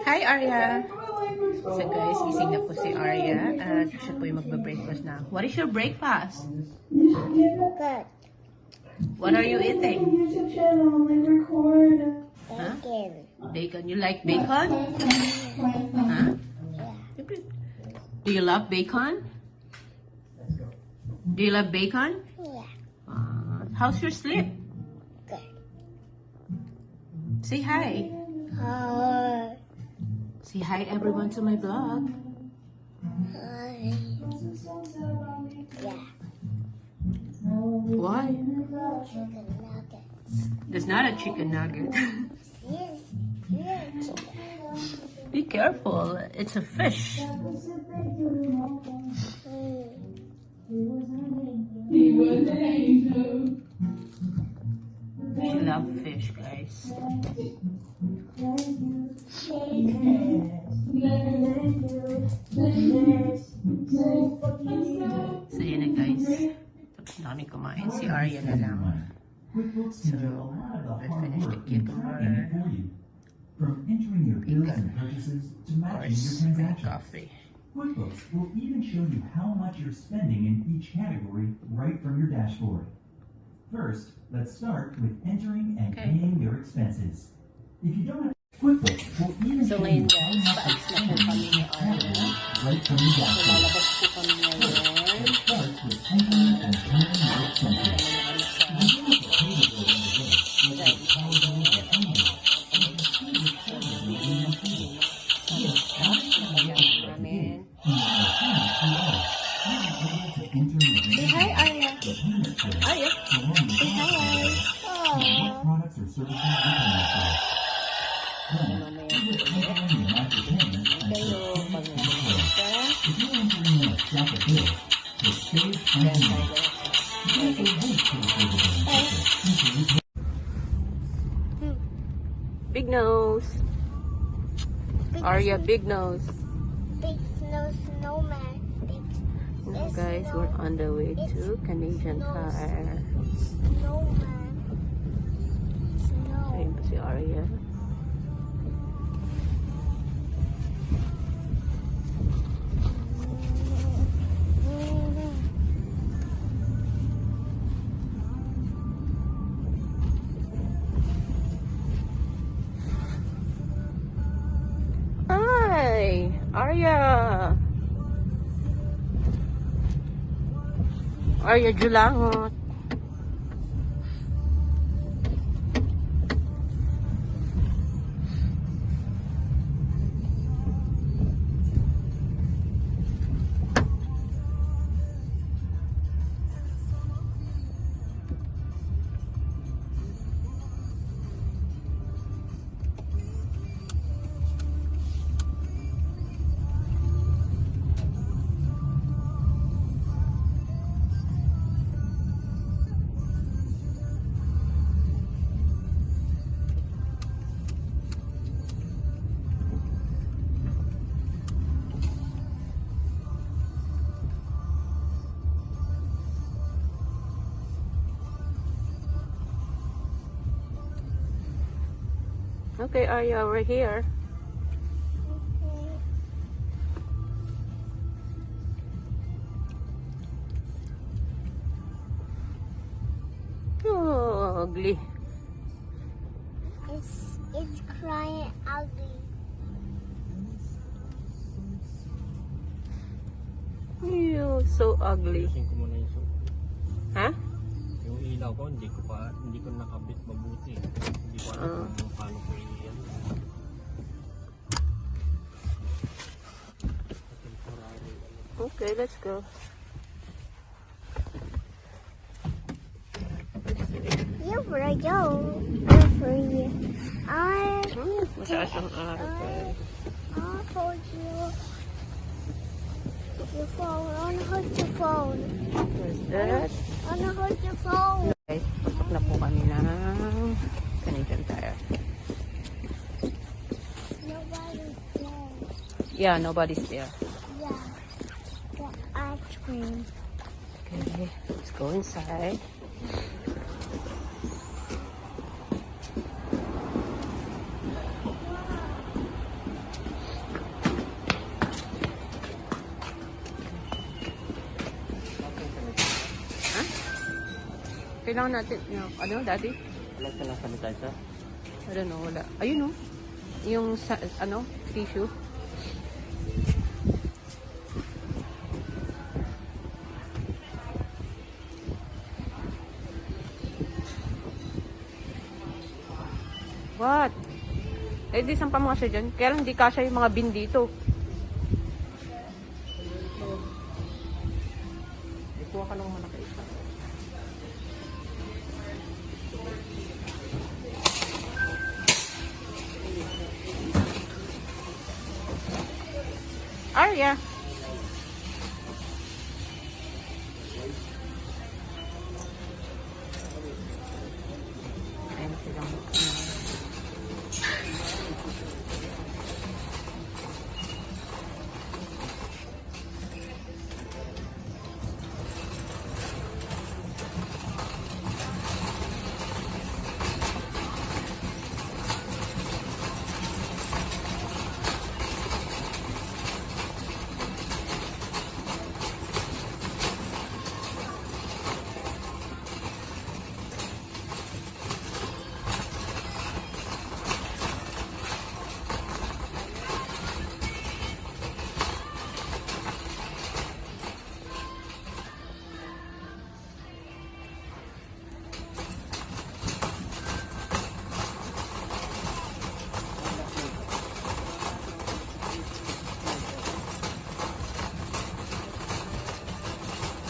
Hi, Arya! So guys, gising na po si Arya at siya po yung magbe-breakfast na. What is your breakfast? Good. What are you eating? Huh? Bacon. Bacon. You like bacon? Huh? Do you love bacon? Do you love bacon? Yeah. How's your sleep? Good. Say hi. Hi. Say hi everyone to my vlog. Hi. Yeah. Why? Chicken nuggets. There's not a chicken nugget. Yes. Yeah, chicken. Be careful. It's a fish. She loves fish, guys. So yun na guys. Tapos na kami kumain. Si Arya na lang. So, we finished the cucumber. From entering your bills and purchases to Of matching your course, and transactions. coffee. QuickBooks will even show you how much you're spending in each category right from your dashboard. First, let's start with entering and Okay. paying your expenses. If you don't have QuickBooks will even So show ngayon you guys, paalis na po kami ni Arya. right from your So dashboard. lalabas po kami ngayon. Let's start with entering and paying your expenses. Kami If you don't have to pay the bill right away, you'll get the power bill or payment. namin. Say hi, Arya. Arya. Say hi. What products or services you can offer. Then, Mamaya either entering the amount you're paying and kayo pag nagpunta. if you're entering in a stack of bills, just save and more. You can also wait for the further billing process until you pay. Big nose. Arya, big nose. Big snow snowman. Big Now guys, we're on the way to Canadian Tire. snowman. Snow. Ayun po si Arya. Hi, Arya. Arya Julangot. Okay, Arya, we're here. Oh, ugly. It's crying ugly. Ew, so ugly. Ayusin ko muna yung Ha? yung ilaw ko, hindi ko nakabit mabuti. Hindi ko alam kung paano ko iyan. Okay, let's go. You for you. You for you. Mataas ang araw guys. I told you. Your phone. I wanna hold your phone. Where's that? I wanna hold your phone. Guys, pasok na po kami ng Canadian Tire. Nobody's there. Yeah, nobody's there. Yeah. The ice cream. Okay, let's go inside. Kailangan natin, ano, daddy? Wala ka lang sanitizer. I don't know, wala. Ayun, oh. Yung, ano, tissue. What? Eh, di saan pa mga siya dyan? Kaya lang di kasya yung mga bin dito. Kuha ka lang malaki isa. Arya. Ayun silang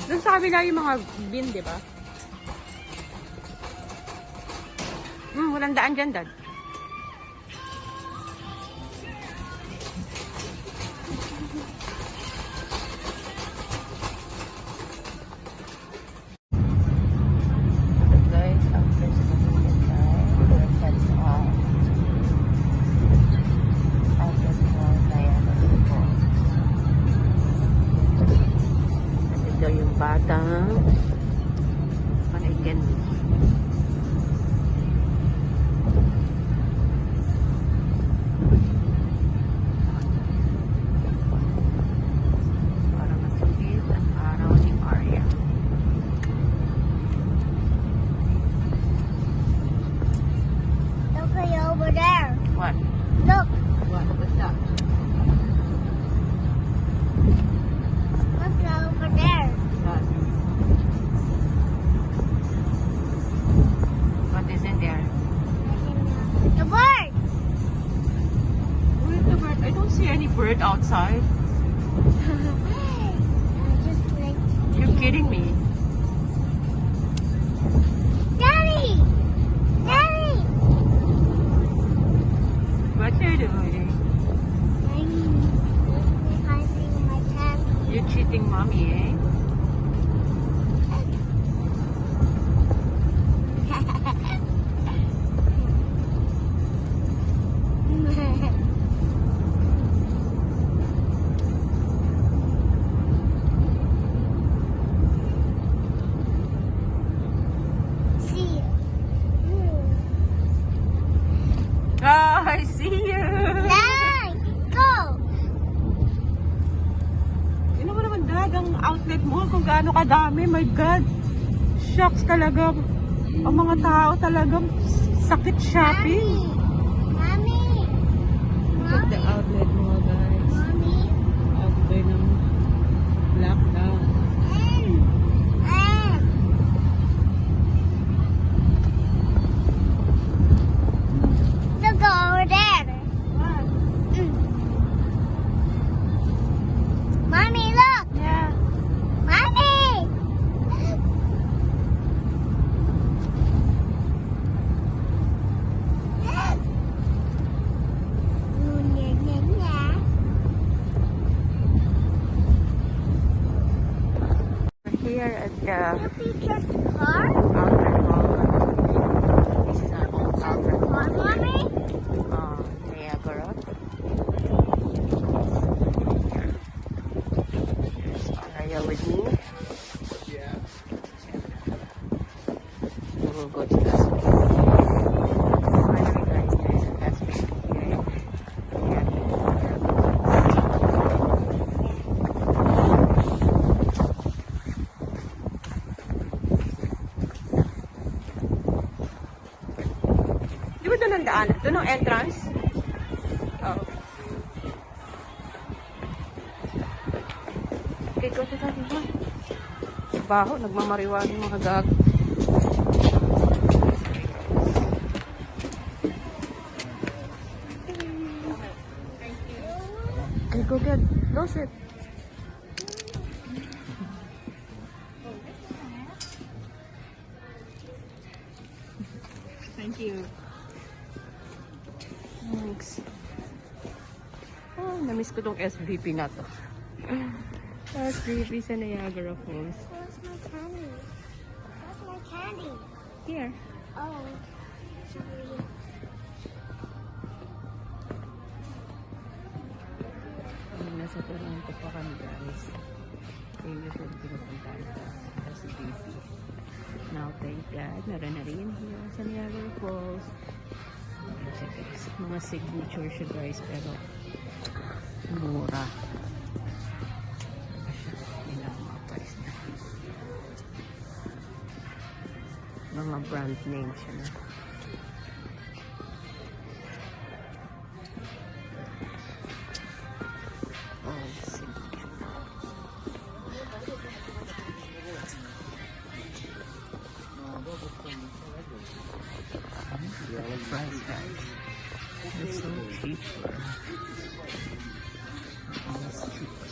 doon sa kabila yung mga bin, di ba? Walang daan dyan, Dad. Guys, after school time, we're heads off. After school, Diana po. Ito yung batang panigyan. Para matipid ang araw ni Arya. Look over there. What? Look. What? What's that? Look over there. What? What is in there? The bird. Where's the bird? I don't see any bird outside. Just like You're kidding me. Daddy. Daddy. What you're doing? I'm passing my cat. You're cheating mommy, eh? See you. Ah, I see you! Nine. Go. Tingnan mo naman, Dad, ang outlet mo kung gaano kadami. My God! Shucks talaga. Ang mga tao talagang sakit shopping. Mommy. Look at the outlet mo, guys. Mommy. After ng lockdown. Look over there. Mommy, look. Yeah. Mommy. We're here at the Picture's car. outlet mall. This is our own outlet mall Mommy. Niagara. There's Araya with me. We will go to the finally, guys, there's a gas station here. Yeah. entrance? Oh. Okay, go to that. Baho, nagmamariwan yung mga gag. Okay, go get. Close it. Thank you. Thanks. Oh, namiss ko tong SVP na to. SVP sa Niagara Falls. Where's my candy? Where's my candy? Here. Oh, sorry. Nasa Toronto pa kami, guys. Kaya usually pinupuntahan ko sa SVP. Now, thank God, meron na rin here sa Niagara Falls. Ayan siya, guys. Mga signature siya, guys, pero mura. Yun lang mga price na. Mga brand name siya na. Oh, signature. Price, guys. It's so cheaper. Almost cheaper.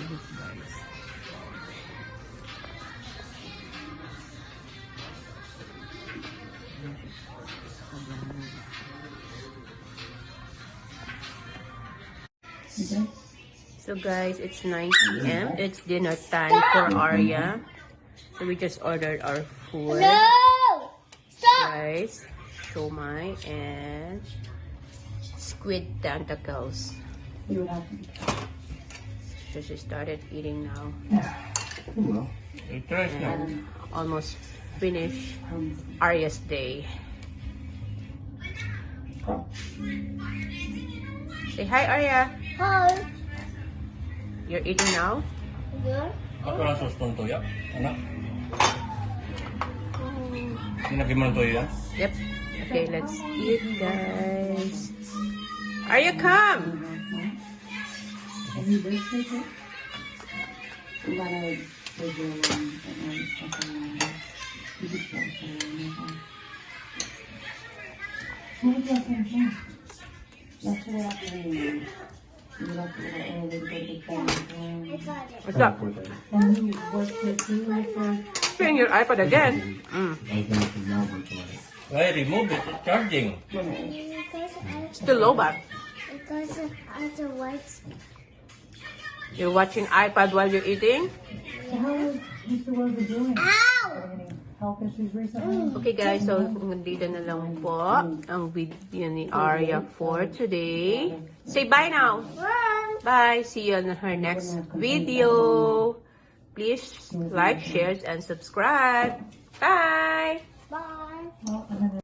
Look, guys. Sobrang mura. So guys, it's 9 p.m. It's dinner time for Arya. So we just ordered our food. No! Stop! Guys, siomai and squid tentacles. So she started eating now. And almost finished Arya's day. Say hi, Arya. Hi. You're eating now? Good? Ako lang suston to ya. Anak. Pinakiman to ya. Yep. Okay, let's eat, guys. Arya, come! I got it. What's up? Playing your iPad again. Why remove it? It's charging. Still low back. Because otherwise, You're watching iPad while you're eating? ow! Okay guys, so nandito na lang po ang video ni Arya for today. Say bye now. Run! Bye. See you on her next video. Please like, share, and subscribe. Bye. Bye.